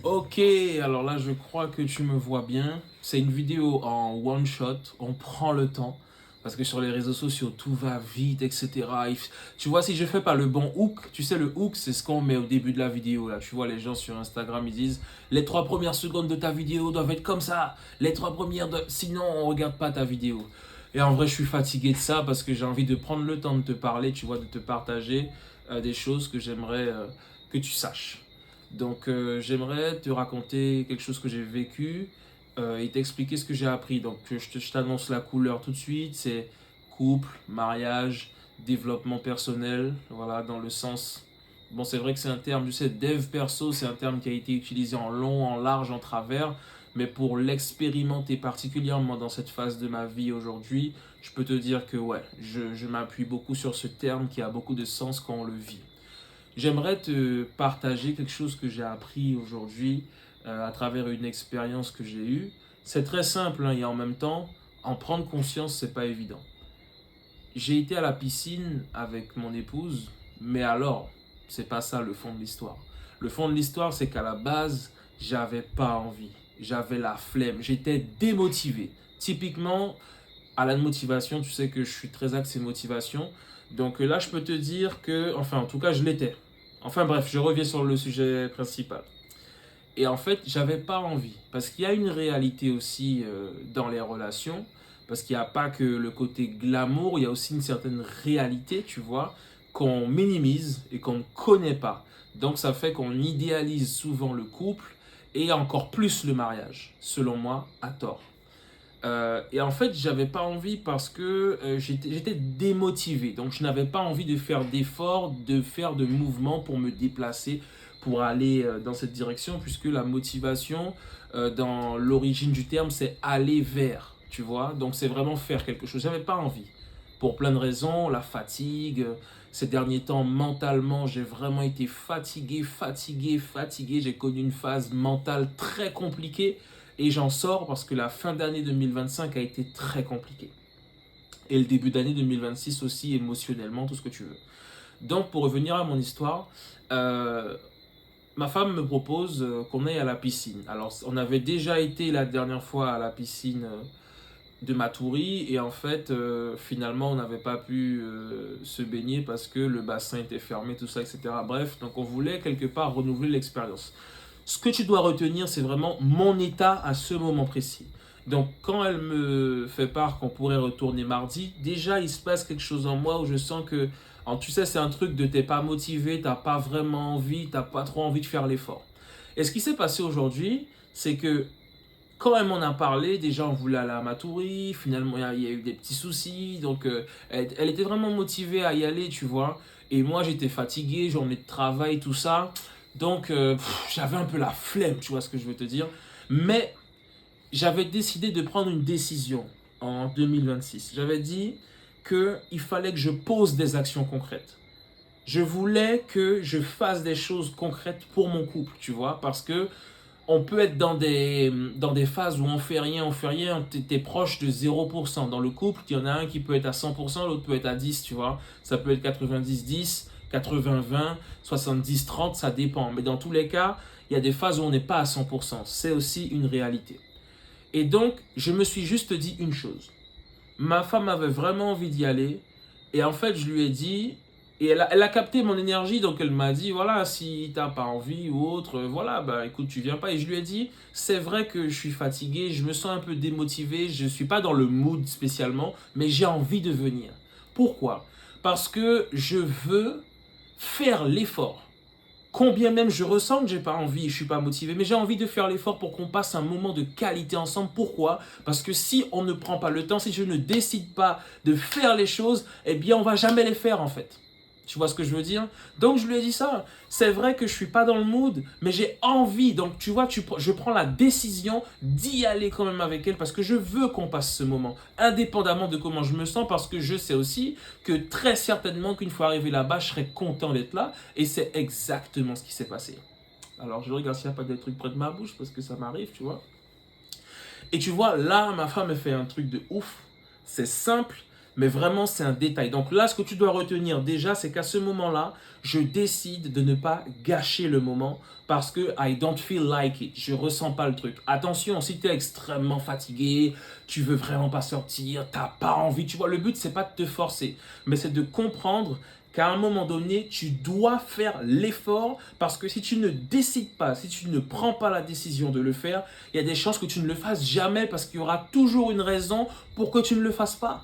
Ok, alors là je crois que tu me vois bien. C'est une vidéo en one shot, on prend le temps. Parce que sur les réseaux sociaux, tout va vite, etc. Tu vois, si je fais pas le bon hook, tu sais, le hook, c'est ce qu'on met au début de la vidéo. Là, tu vois, les gens sur Instagram, ils disent les 3 premières secondes de ta vidéo doivent être comme ça. Les 3 premières, sinon on regarde pas ta vidéo. Et en vrai, je suis fatigué de ça parce que j'ai envie de prendre le temps de te parler, tu vois, de te partager des choses que j'aimerais que tu saches. Donc j'aimerais te raconter quelque chose que j'ai vécu et t'expliquer ce que j'ai appris. Donc je t'annonce la couleur tout de suite. C'est couple, mariage, développement personnel. Voilà, dans le sens... Bon, c'est vrai que c'est un terme, tu sais, dev perso, c'est un terme qui a été utilisé en long, en large, en travers. Mais pour l'expérimenter particulièrement dans cette phase de ma vie aujourd'hui, je peux te dire que ouais, je m'appuie beaucoup sur ce terme qui a beaucoup de sens quand on le vit. J'aimerais te partager quelque chose que j'ai appris aujourd'hui à travers une expérience que j'ai eue. C'est très simple hein, et en même temps, en prendre conscience, c'est pas évident. J'ai été à la piscine avec mon épouse, mais alors, c'est pas ça le fond de l'histoire. Le fond de l'histoire, c'est qu'à la base, j'avais pas envie. J'avais la flemme. J'étais démotivé. Typiquement, à la motivation, tu sais que je suis très axé motivation. Donc là, je peux te dire que, enfin, en tout cas, je l'étais. Enfin bref, je reviens sur le sujet principal. Et en fait, j'avais pas envie. Parce qu'il y a une réalité aussi dans les relations. Parce qu'il n'y a pas que le côté glamour, il y a aussi une certaine réalité, tu vois, qu'on minimise et qu'on ne connaît pas. Donc ça fait qu'on idéalise souvent le couple et encore plus le mariage, selon moi, à tort. Et en fait, j'avais pas envie parce que j'étais démotivé. Donc, je n'avais pas envie de faire d'efforts, de faire de mouvements pour me déplacer, pour aller dans cette direction, puisque la motivation, dans l'origine du terme, c'est aller vers, tu vois. Donc, c'est vraiment faire quelque chose. J'avais pas envie. Pour plein de raisons, la fatigue. Ces derniers temps, mentalement, j'ai vraiment été fatigué, fatigué, fatigué. J'ai connu une phase mentale très compliquée. Et j'en sors parce que la fin d'année 2025 a été très compliquée. Et le début d'année 2026 aussi, émotionnellement, tout ce que tu veux. Donc, pour revenir à mon histoire, euh, ma femme me propose qu'on aille à la piscine. Alors, on avait déjà été la dernière fois à la piscine de Matoury et en fait, finalement, on n'avait pas pu se baigner parce que le bassin était fermé, tout ça, etc. Bref, donc on voulait quelque part renouveler l'expérience. Ce que tu dois retenir, c'est vraiment mon état à ce moment précis. Donc, quand elle me fait part qu'on pourrait retourner mardi, déjà, il se passe quelque chose en moi où je sens que, alors, tu sais, c'est un truc de t'es pas motivé, t'as pas vraiment envie, t'as pas trop envie de faire l'effort. Et ce qui s'est passé aujourd'hui, c'est que quand elle m'en a parlé, déjà on voulait aller à Matoury, finalement il y a eu des petits soucis, donc elle était vraiment motivée à y aller, tu vois. Et moi j'étais fatigué, journée de travail, tout ça. Donc j'avais un peu la flemme, tu vois ce que je veux te dire. Mais j'avais décidé de prendre une décision en 2026. J'avais dit qu'il fallait que je pose des actions concrètes. Je voulais que je fasse des choses concrètes pour mon couple, tu vois, parce que on peut être dans des phases où on fait rien, t'es proche de 0%. Dans le couple, il y en a un qui peut être à 100%, l'autre peut être à 10, tu vois. Ça peut être 90-10, 80-20, 70-30, ça dépend. Mais dans tous les cas, il y a des phases où on n'est pas à 100%. C'est aussi une réalité. Et donc, je me suis juste dit une chose. Ma femme avait vraiment envie d'y aller. Et en fait, je lui ai dit, et elle a capté mon énergie, donc elle m'a dit, voilà, si t'as pas envie ou autre, voilà, bah écoute, tu viens pas. Et je lui ai dit, c'est vrai que je suis fatigué, je me sens un peu démotivé, je suis pas dans le mood spécialement, mais j'ai envie de venir. Pourquoi? Parce que je veux faire l'effort. Combien même je ressens que j'ai pas envie et je suis pas motivé, mais j'ai envie de faire l'effort pour qu'on passe un moment de qualité ensemble. Pourquoi? Parce que si on ne prend pas le temps, si je ne décide pas de faire les choses, eh bien on va jamais les faire en fait. Tu vois ce que je veux dire? Donc je lui ai dit ça. C'est vrai que je suis pas dans le mood, mais j'ai envie. Donc tu vois, je prends la décision d'y aller quand même avec elle parce que je veux qu'on passe ce moment, indépendamment de comment je me sens, parce que je sais aussi que très certainement qu'une fois arrivé là-bas, je serai content d'être là. Et c'est exactement ce qui s'est passé. Alors je regarde s'il n'y a pas des trucs près de ma bouche parce que ça m'arrive, tu vois. Et tu vois, là, ma femme, elle fait un truc de ouf. C'est simple. Mais vraiment, c'est un détail. Donc là, ce que tu dois retenir déjà, c'est qu'à ce moment-là, je décide de ne pas gâcher le moment parce que I don't feel like it. Je ressens pas le truc. Attention, si tu es extrêmement fatigué, tu veux vraiment pas sortir, tu n'as pas envie. Tu vois, le but, c'est pas de te forcer, mais c'est de comprendre qu'à un moment donné, tu dois faire l'effort parce que si tu ne décides pas, si tu ne prends pas la décision de le faire, il y a des chances que tu ne le fasses jamais parce qu'il y aura toujours une raison pour que tu ne le fasses pas.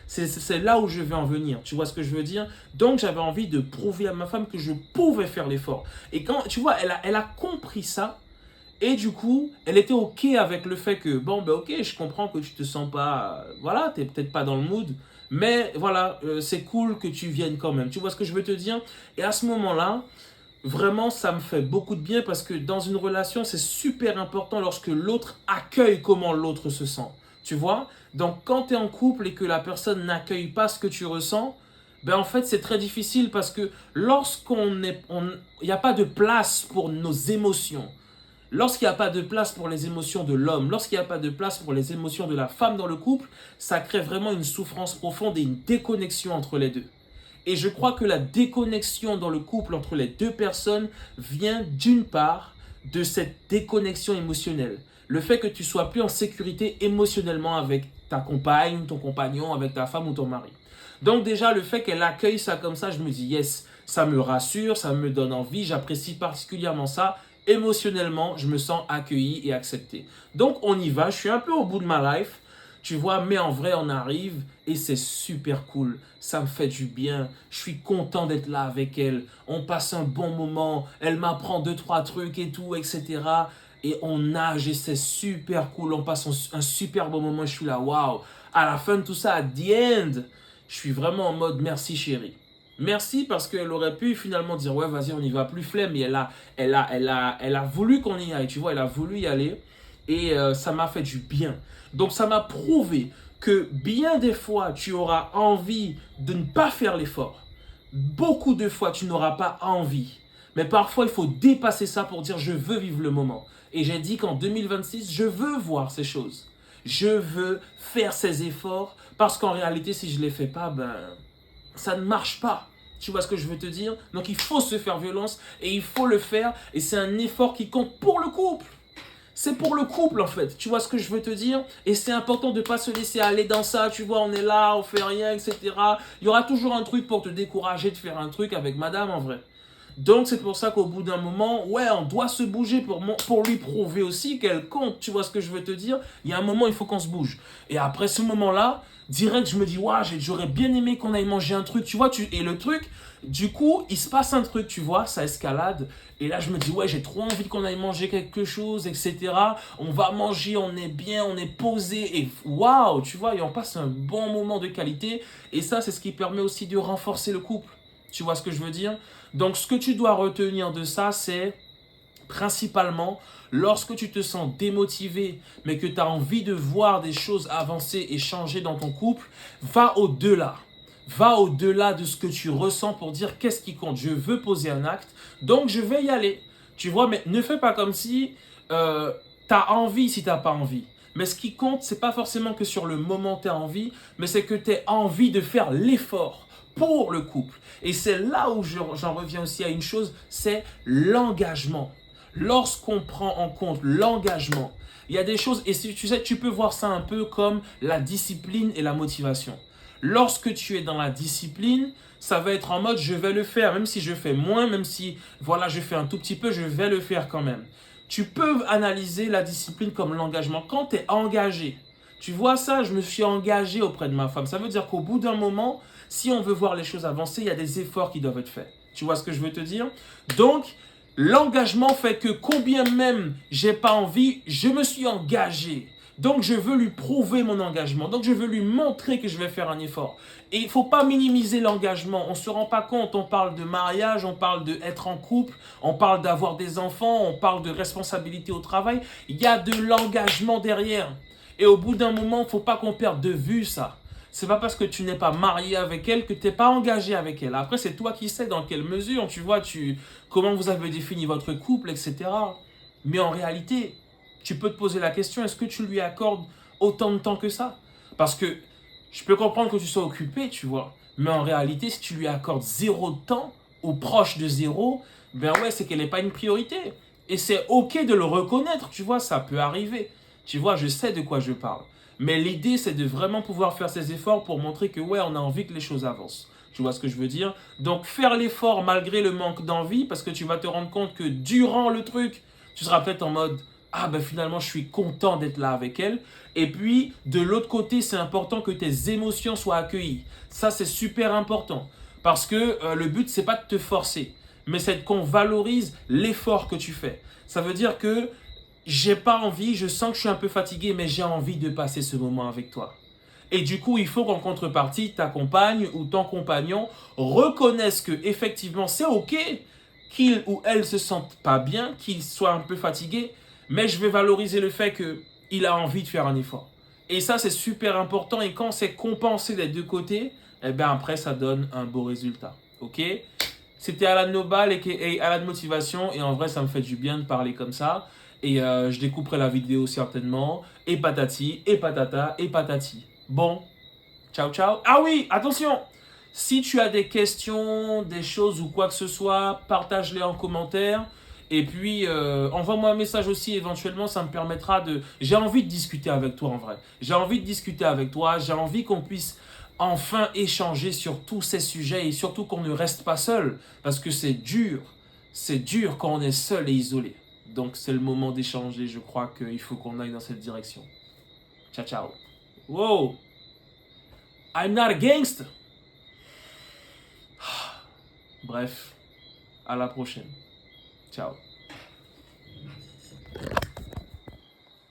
C'est là où je vais en venir. Tu vois ce que je veux dire? Donc, j'avais envie de prouver à ma femme que je pouvais faire l'effort. Et quand, tu vois, elle a compris ça. Et du coup, elle était OK avec le fait que, bon, ben OK, je comprends que tu te sens pas, voilà, tu n'es peut-être pas dans le mood. Mais voilà, c'est cool que tu viennes quand même. Tu vois ce que je veux te dire? Et à ce moment-là, vraiment, ça me fait beaucoup de bien parce que dans une relation, c'est super important lorsque l'autre accueille comment l'autre se sent. Tu vois? Donc, quand tu es en couple et que la personne n'accueille pas ce que tu ressens, ben en fait, c'est très difficile parce que lorsqu'on est, il n'y a pas de place pour nos émotions, lorsqu'il n'y a pas de place pour les émotions de l'homme, lorsqu'il n'y a pas de place pour les émotions de la femme dans le couple, ça crée vraiment une souffrance profonde et une déconnexion entre les deux. Et je crois que la déconnexion dans le couple entre les deux personnes vient d'une part de cette déconnexion émotionnelle. Le fait que tu sois plus en sécurité émotionnellement avec ta compagne, ton compagnon, avec ta femme ou ton mari. Donc déjà, le fait qu'elle accueille ça comme ça, je me dis yes, ça me rassure, ça me donne envie, j'apprécie particulièrement ça. Émotionnellement, je me sens accueilli et accepté. Donc on y va, je suis un peu au bout de ma life. Tu vois, mais en vrai, on arrive et c'est super cool. Ça me fait du bien. Je suis content d'être là avec elle. On passe un bon moment. Elle m'apprend deux, trois trucs et tout, etc. Et on nage et c'est super cool. On passe un super bon moment. Je suis là, waouh. À la fin de tout ça, à the end, je suis vraiment en mode merci chérie. Merci parce qu'elle aurait pu finalement dire ouais, vas-y, on y va plus flemme. Et elle a voulu qu'on y aille. Tu vois, elle a voulu y aller. Et ça m'a fait du bien. Donc ça m'a prouvé que bien des fois, tu auras envie de ne pas faire l'effort. Beaucoup de fois, tu n'auras pas envie. Mais parfois, il faut dépasser ça pour dire je veux vivre le moment. Et j'ai dit qu'en 2026, je veux voir ces choses. Je veux faire ces efforts parce qu'en réalité, si je ne les fais pas, ben, ça ne marche pas. Tu vois ce que je veux te dire? Donc il faut se faire violence et il faut le faire. Et c'est un effort qui compte pour le couple. C'est pour le couple en fait, tu vois ce que je veux te dire? Et c'est important de ne pas se laisser aller dans ça, tu vois, on est là, on fait rien, etc. Il y aura toujours un truc pour te décourager de faire un truc avec madame en vrai. Donc c'est pour ça qu'au bout d'un moment, ouais, on doit se bouger pour lui prouver aussi qu'elle compte, tu vois ce que je veux te dire? Il y a un moment, il faut qu'on se bouge. Et après ce moment-là, direct, je me dis, ouais, j'aurais bien aimé qu'on aille manger un truc, tu vois, et le truc, du coup, il se passe un truc, tu vois, ça escalade. Et là, je me dis, ouais, j'ai trop envie qu'on aille manger quelque chose, etc. On va manger, on est bien, on est posé, et waouh, tu vois, et on passe un bon moment de qualité. Et ça, c'est ce qui permet aussi de renforcer le couple. Tu vois ce que je veux dire? Donc, ce que tu dois retenir de ça, c'est principalement lorsque tu te sens démotivé, mais que tu as envie de voir des choses avancer et changer dans ton couple, va au-delà. Va au-delà de ce que tu ressens pour dire qu'est-ce qui compte. Je veux poser un acte, donc je vais y aller. Tu vois, mais ne fais pas comme si tu as envie si tu n'as pas envie. Mais ce qui compte, c'est pas forcément que sur le moment tu as envie, mais c'est que tu as envie de faire l'effort pour le couple. Et c'est là où j'en reviens aussi à une chose, c'est l'engagement. Lorsqu'on prend en compte l'engagement, il y a des choses, et tu sais, tu peux voir ça un peu comme la discipline et la motivation. Lorsque tu es dans la discipline, ça va être en mode je vais le faire, même si je fais moins, même si voilà, je fais un tout petit peu, je vais le faire quand même. Tu peux analyser la discipline comme l'engagement. Quand tu es engagé, tu vois ça, je me suis engagé auprès de ma femme. Ça veut dire qu'au bout d'un moment, si on veut voir les choses avancer, il y a des efforts qui doivent être faits. Tu vois ce que je veux te dire? Donc, l'engagement fait que combien même j'ai pas envie, je me suis engagé. Donc, je veux lui prouver mon engagement. Donc, je veux lui montrer que je vais faire un effort. Et il ne faut pas minimiser l'engagement. On ne se rend pas compte. On parle de mariage, on parle d'être en couple, on parle d'avoir des enfants, on parle de responsabilité au travail. Il y a de l'engagement derrière. Et au bout d'un moment, il ne faut pas qu'on perde de vue ça. C'est pas parce que tu n'es pas marié avec elle que tu n'es pas engagé avec elle. Après, c'est toi qui sais dans quelle mesure, tu vois, comment vous avez défini votre couple, etc. Mais en réalité, tu peux te poser la question, est-ce que tu lui accordes autant de temps que ça? Parce que Je peux comprendre que tu sois occupé, tu vois. Mais en réalité, si tu lui accordes zéro temps, ou proche de zéro, ben ouais, c'est qu'elle n'est pas une priorité. Et c'est ok de le reconnaître, tu vois, ça peut arriver. Tu vois, je sais de quoi je parle. Mais l'idée, c'est de vraiment pouvoir faire ces efforts pour montrer que ouais, on a envie que les choses avancent. Tu vois ce que je veux dire? Donc faire l'effort malgré le manque d'envie, parce que tu vas te rendre compte que durant le truc, tu seras peut-être en mode ah ben finalement je suis content d'être là avec elle. Et puis de l'autre côté, c'est important que tes émotions soient accueillies. Ça c'est super important. Parce que le but, c'est pas de te forcer, mais c'est qu'on valorise l'effort que tu fais. Ça veut dire que j'ai pas envie, je sens que je suis un peu fatigué, mais j'ai envie de passer ce moment avec toi. Et du coup, il faut qu'en contrepartie, ta compagne ou ton compagnon reconnaisse que effectivement, c'est ok qu'il ou elle se sente pas bien, qu'il soit un peu fatigué, mais je vais valoriser le fait qu'il a envie de faire un effort. Et ça, c'est super important. Et quand c'est compensé des deux côtés, eh bien après, ça donne un beau résultat. Ok? C'était Alan Nobal et Alan Motivation. Et en vrai, ça me fait du bien de parler comme ça. Et je découperai la vidéo certainement. Et patati, et patata, et patati. Bon, ciao, ciao. Ah oui, attention! Si tu as des questions, des choses ou quoi que ce soit, partage-les en commentaire. Et puis, envoie-moi un message aussi éventuellement, ça me permettra de... J'ai envie de discuter avec toi en vrai. J'ai envie de discuter avec toi, j'ai envie qu'on puisse enfin échanger sur tous ces sujets et surtout qu'on ne reste pas seul. Parce que c'est dur quand on est seul et isolé. Donc c'est le moment d'échanger, je crois qu'il faut qu'on aille dans cette direction. Ciao, ciao. Wow, I'm not a gangster. Bref, à la prochaine. Ciao.